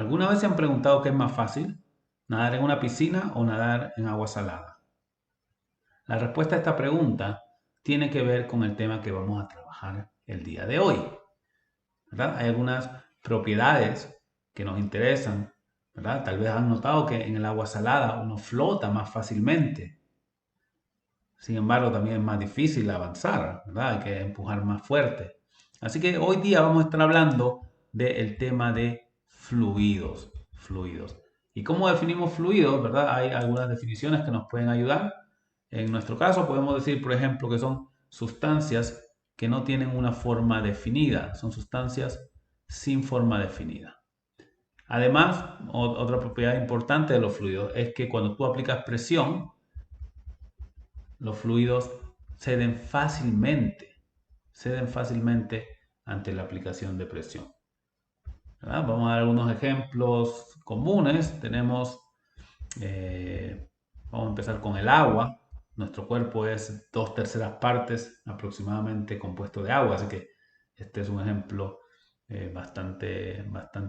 ¿Alguna vez se han preguntado qué es más fácil? ¿Nadar en una piscina o nadar en agua salada? La respuesta a esta pregunta tiene que ver con el tema que vamos a trabajar el día de hoy, ¿verdad? Hay algunas propiedades que nos interesan, ¿verdad? Tal vez han notado que en el agua salada uno flota más fácilmente. Sin embargo, también es más difícil avanzar, ¿verdad? Hay que empujar más fuerte. Así que hoy día vamos a estar hablando del tema de fluidos. ¿Y cómo definimos fluidos, verdad? Hay algunas definiciones que nos pueden ayudar. En nuestro caso podemos decir, por ejemplo, que son sustancias que no tienen una forma definida, son sustancias sin forma definida. Además, otra propiedad importante de los fluidos es que cuando tú aplicas presión, los fluidos ceden fácilmente ante la aplicación de presión. ¿Verdad? Vamos a dar algunos ejemplos comunes. Vamos a empezar con el agua. Nuestro cuerpo es 2/3 aproximadamente compuesto de agua, así que este es un ejemplo bastante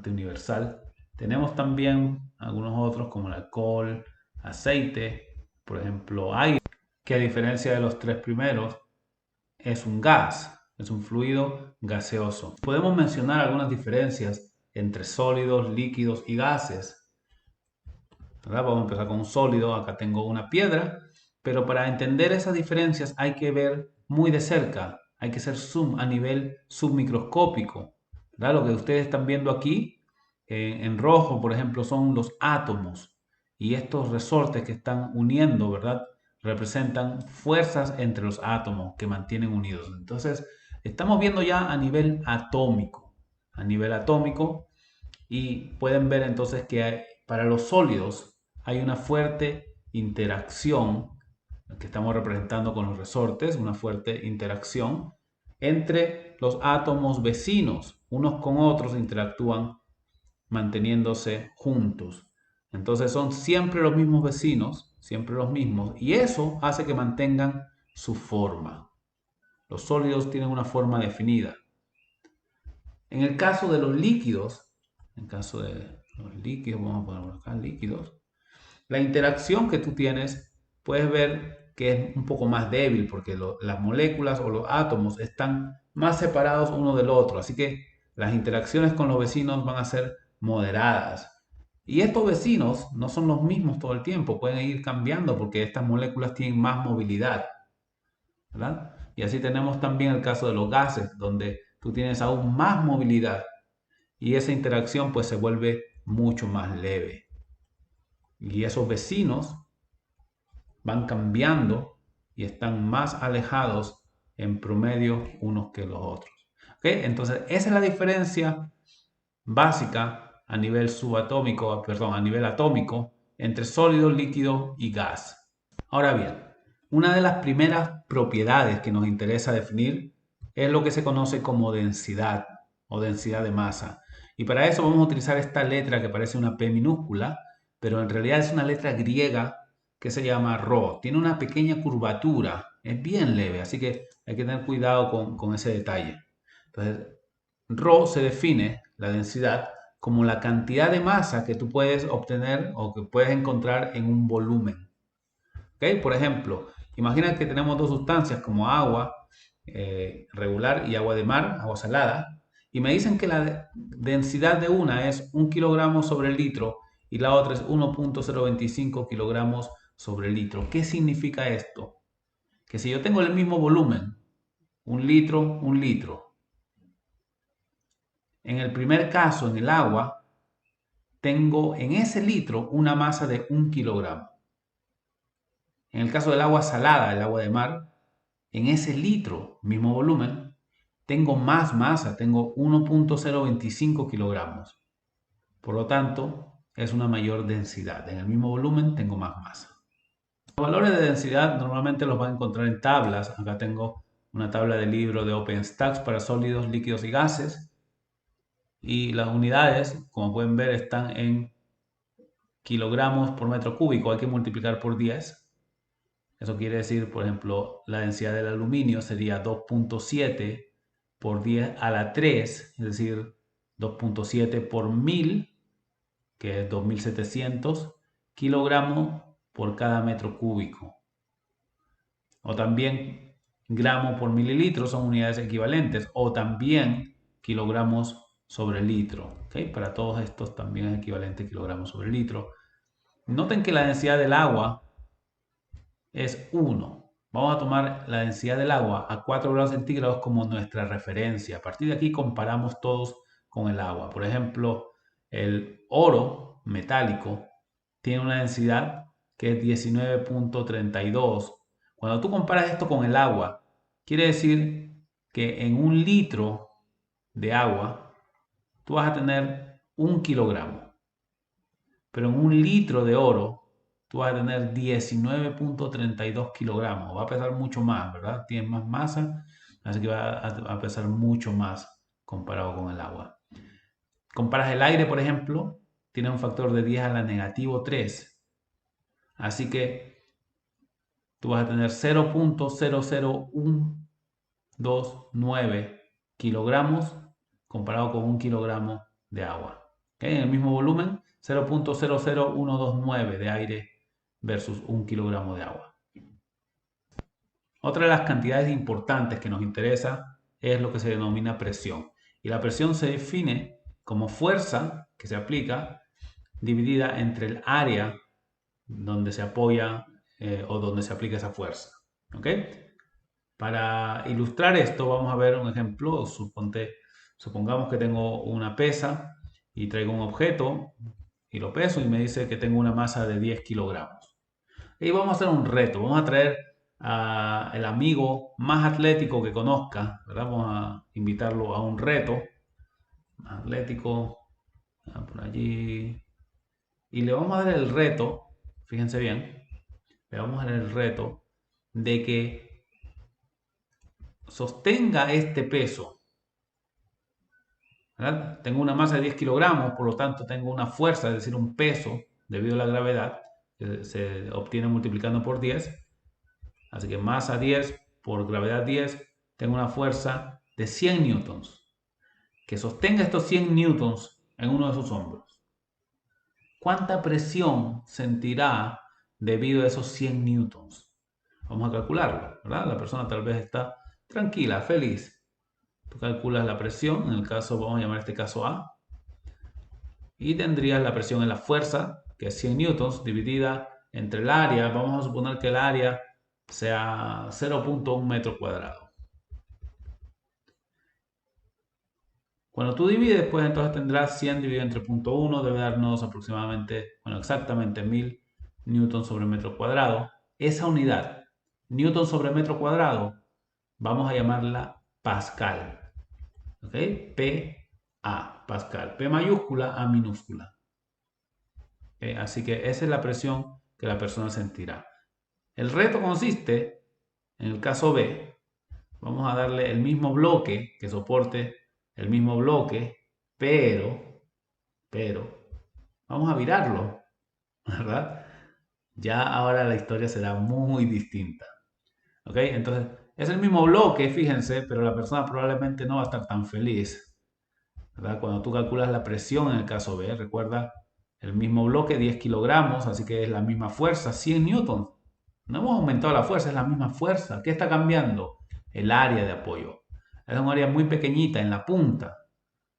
universal. Tenemos también algunos otros como el alcohol, aceite, por ejemplo, aire, que a diferencia de los tres primeros, es un gas, es un fluido gaseoso. Podemos mencionar algunas diferencias entre sólidos, líquidos y gases, ¿verdad? Vamos a empezar con un sólido, acá tengo una piedra, pero para entender esas diferencias hay que ver muy de cerca, hay que ser zoom a nivel submicroscópico, ¿verdad? Lo que ustedes están viendo aquí en rojo, por ejemplo, son los átomos y estos resortes que están uniendo, ¿verdad? Representan fuerzas entre los átomos que mantienen unidos. Entonces, estamos viendo ya a nivel atómico, y pueden ver entonces que para los sólidos hay una fuerte interacción que estamos representando con los resortes, una fuerte interacción entre los átomos vecinos, unos con otros interactúan manteniéndose juntos. Entonces son siempre los mismos vecinos, siempre los mismos, y eso hace que mantengan su forma. Los sólidos tienen una forma definida. En el caso de los líquidos, en el caso de los líquidos, vamos a poner acá líquidos, la interacción que tú tienes, puedes ver que es un poco más débil porque las moléculas o los átomos están más separados uno del otro, así que las interacciones con los vecinos van a ser moderadas. Y estos vecinos no son los mismos todo el tiempo, pueden ir cambiando porque estas moléculas tienen más movilidad, ¿verdad? Y así tenemos también el caso de los gases, donde tú tienes aún más movilidad y esa interacción pues se vuelve mucho más leve. Y esos vecinos van cambiando y están más alejados en promedio unos que los otros. ¿Okay? Entonces, esa es la diferencia básica a nivel subatómico, perdón, a nivel atómico entre sólido, líquido y gas. Ahora bien, una de las primeras propiedades que nos interesa definir es lo que se conoce como densidad o densidad de masa. Y para eso vamos a utilizar esta letra que parece una P minúscula, pero en realidad es una letra griega que se llama Rho. Tiene una pequeña curvatura, es bien leve, así que hay que tener cuidado con ese detalle. Entonces, Rho se define, la densidad, como la cantidad de masa que tú puedes obtener o que puedes encontrar en un volumen. ¿Okay? Por ejemplo, imagina que tenemos dos sustancias como agua regular y agua de mar, agua salada, y me dicen que la densidad de una es 1 kilogramo sobre el litro y la otra es 1,025 kilogramos sobre el litro. ¿Qué significa esto? Que si yo tengo el mismo volumen, un litro, en el primer caso, en el agua, tengo en ese litro una masa de 1 kilogramo. En el caso del agua salada, el agua de mar, en ese litro, mismo volumen, tengo más masa, tengo 1,025 kilogramos. Por lo tanto, es una mayor densidad. En el mismo volumen tengo más masa. Los valores de densidad normalmente los van a encontrar en tablas. Acá tengo una tabla de libro de OpenStax para sólidos, líquidos y gases. Y las unidades, como pueden ver, están en kilogramos por metro cúbico. Hay que multiplicar por 10. Eso quiere decir, por ejemplo, la densidad del aluminio sería 2,7 por 10 a la 3, es decir, 2,7 por 1000 que es 2.700 kilogramos por cada metro cúbico. O también gramo por mililitro son unidades equivalentes. O también kilogramos sobre litro. ¿Okay? Para todos estos también es equivalente kilogramos sobre litro. Noten que la densidad del agua es 1. Vamos a tomar la densidad del agua a 4 grados centígrados como nuestra referencia. A partir de aquí comparamos todos con el agua. Por ejemplo, el oro metálico tiene una densidad que es 19.32. Cuando tú comparas esto con el agua, quiere decir que en un litro de agua tú vas a tener 1 kilogramo. Pero en un litro de oro tú vas a tener 19.32 kilogramos. Va a pesar mucho más, ¿verdad? Tiene más masa, así que va a pesar mucho más comparado con el agua. Comparas el aire, por ejemplo, tiene un factor de 10 a la negativo 3. Así que tú vas a tener 0.00129 kilogramos comparado con 1 kilogramo de agua. ¿Okay? En el mismo volumen, 0.00129 de aire versus 1 kilogramo de agua. Otra de las cantidades importantes que nos interesa es lo que se denomina presión. Y la presión se define como fuerza que se aplica dividida entre el área donde se apoya o donde se aplica esa fuerza. ¿Ok? Para ilustrar esto vamos a ver un ejemplo. Supongamos que tengo una pesa y traigo un objeto y lo peso y me dice que tengo una masa de 10 kilogramos. Y vamos a hacer un reto. Vamos a traer al amigo más atlético que conozca, ¿verdad? Vamos a invitarlo a un reto más atlético por allí y le vamos a dar el reto, fíjense bien, le vamos a dar el reto de que sostenga este peso, ¿verdad? Tengo una masa de 10 kilogramos, por lo tanto tengo una fuerza, es decir, un peso debido a la gravedad que se obtiene multiplicando por 10. Así que masa 10 por gravedad 10, tengo una fuerza de 100 newtons. Que sostenga estos 100 newtons en uno de sus hombros. ¿Cuánta presión sentirá debido a esos 100 newtons? Vamos a calcularlo, ¿verdad? La persona tal vez está tranquila, feliz. Tú calculas la presión, en el caso, vamos a llamar este caso A. Y tendrías la presión en la fuerza, que es 100 newtons, dividida entre el área. Vamos a suponer que el área sea 0.1 metro cuadrado. Cuando tú divides, pues entonces tendrás 100 dividido entre 0.1, debe darnos aproximadamente, bueno, exactamente 1000 newtons sobre metro cuadrado. Esa unidad, newton sobre metro cuadrado, vamos a llamarla pascal. ¿Ok? PA, pascal. P mayúscula, A minúscula. ¿Okay? Así que esa es la presión que la persona sentirá. El reto consiste, en el caso B, vamos a darle el mismo bloque que soporte el mismo bloque, pero, vamos a virarlo, ¿verdad? Ya ahora la historia será muy distinta. ¿Ok? Entonces, es el mismo bloque, fíjense, pero la persona probablemente no va a estar tan feliz, ¿verdad? Cuando tú calculas la presión en el caso B, recuerda, el mismo bloque, 10 kilogramos, así que es la misma fuerza, 100 newtons. No hemos aumentado la fuerza, es la misma fuerza. ¿Qué está cambiando? El área de apoyo. Es un área muy pequeñita en la punta.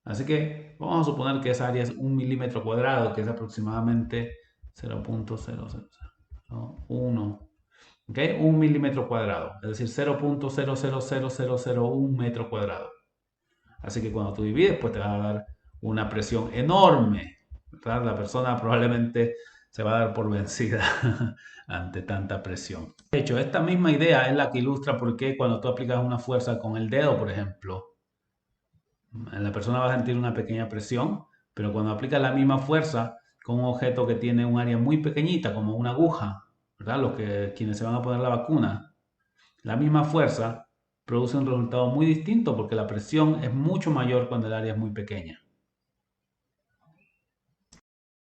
Así que vamos a suponer que esa área es 1 milímetro cuadrado, que es aproximadamente 0.0001. ¿Ok? 1 milímetro cuadrado, es decir, 0.000001 metro cuadrado. Así que cuando tú divides, pues te va a dar una presión enorme, ¿verdad? La persona probablemente se va a dar por vencida ante tanta presión. De hecho, esta misma idea es la que ilustra por qué cuando tú aplicas una fuerza con el dedo, por ejemplo, la persona va a sentir una pequeña presión, pero cuando aplicas la misma fuerza con un objeto que tiene un área muy pequeñita, como una aguja, ¿verdad? Quienes se van a poner la vacuna, la misma fuerza produce un resultado muy distinto porque la presión es mucho mayor cuando el área es muy pequeña.